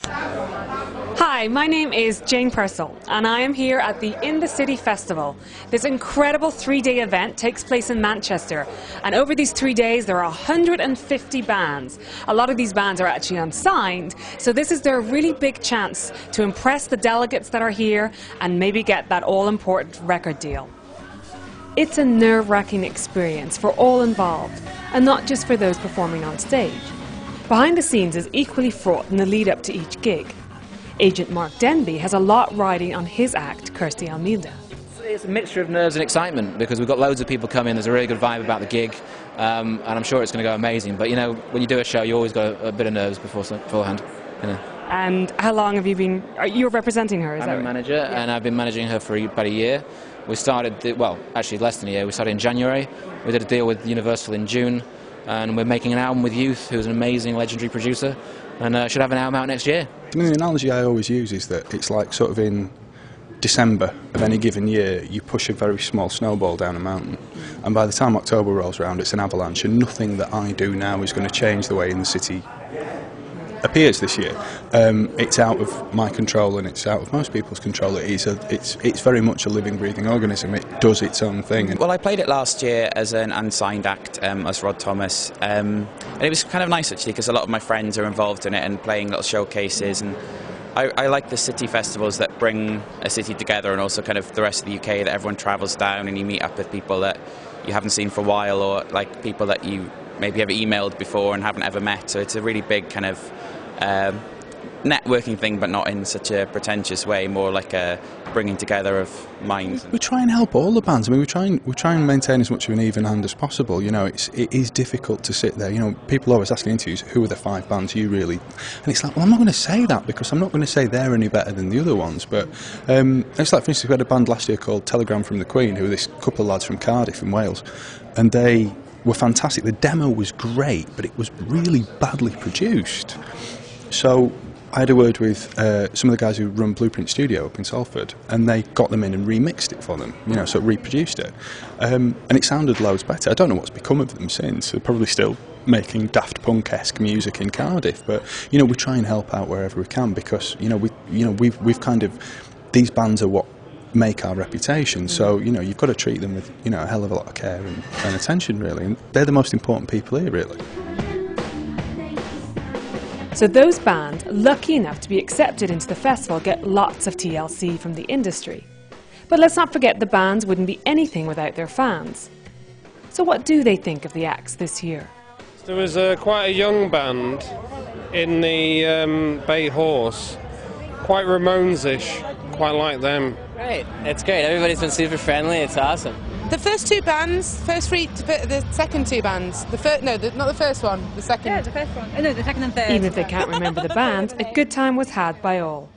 Hi, my name is Jane Purcell, and I am here at the In the City Festival. This incredible 3-day event takes place in Manchester, and over these 3 days there are 150 bands. A lot of these bands are actually unsigned, so this is their really big chance to impress the delegates that are here and maybe get that all-important record deal. It's a nerve-wracking experience for all involved, and not just for those performing on stage. Behind the scenes is equally fraught in the lead-up to each gig. Agent Mark Denby has a lot riding on his act, Kirsty Almeida. It's a mixture of nerves and excitement because we've got loads of people coming. There's a really good vibe about the gig, and I'm sure it's going to go amazing. But you know, when you do a show, you always got a bit of nerves beforehand. You know. And how long have you been? You're representing her, is that right? I'm a manager, and I've been managing her for about a year. We started, well, actually less than a year. We started in January. We did a deal with Universal in June, and we're making an album with Youth, who's an amazing, legendary producer, and should have an album out next year. I mean, the analogy I always use is that it's like sort of in December of any given year, you push a very small snowball down a mountain, and by the time October rolls around, it's an avalanche, and nothing that I do now is going to change the way In the City appears this year. It's out of my control, and it's out of most people's control. It's very much a living, breathing organism. It does its own thing. Well, I played it last year as an unsigned act as Rod Thomas, and it was kind of nice actually because a lot of my friends are involved in it and playing little showcases, and I like the city festivals that bring a city together, and also kind of the rest of the UK, that everyone travels down and you meet up with people that you haven't seen for a while, or like people that you maybe have emailed before and haven't ever met. So it's a really big kind of networking thing, but not in such a pretentious way, more like a bringing together of minds. We try and help all the bands. I mean, we try and maintain as much of an even hand as possible. You know, it is difficult to sit there. You know, people always ask in interviews, who are the 5 bands you really... And it's like, well, I'm not going to say that because I'm not going to say they're any better than the other ones. But it's like, for instance, we had a band last year called Telegram from the Queen, who were this couple of lads from Cardiff in Wales, and they were fantastic. The demo was great, but it was really badly produced. So I had a word with some of the guys who run Blueprint Studio up in Salford, and they got them in and remixed it for them, you know, so it reproduced it. And it sounded loads better. I don't know what's become of them since. They're probably still making Daft Punk-esque music in Cardiff, but, you know, we try and help out wherever we can because, we've kind of... These bands are what make our reputation, so, you know, you've got to treat them with, you know, a hell of a lot of care and attention, really, and they're the most important people here, really. So those bands lucky enough to be accepted into the festival get lots of TLC from the industry. But let's not forget the bands wouldn't be anything without their fans. So what do they think of the acts this year? There was quite a young band in the Bay Horse, quite Ramones-ish, quite like them. Great, it's great. Everybody's been super friendly, it's awesome. The first 2 bands, the second 2 bands, not the first one, the second. Yeah, the first one. No, the second and third. Even if they can't remember the band, a good time was had by all.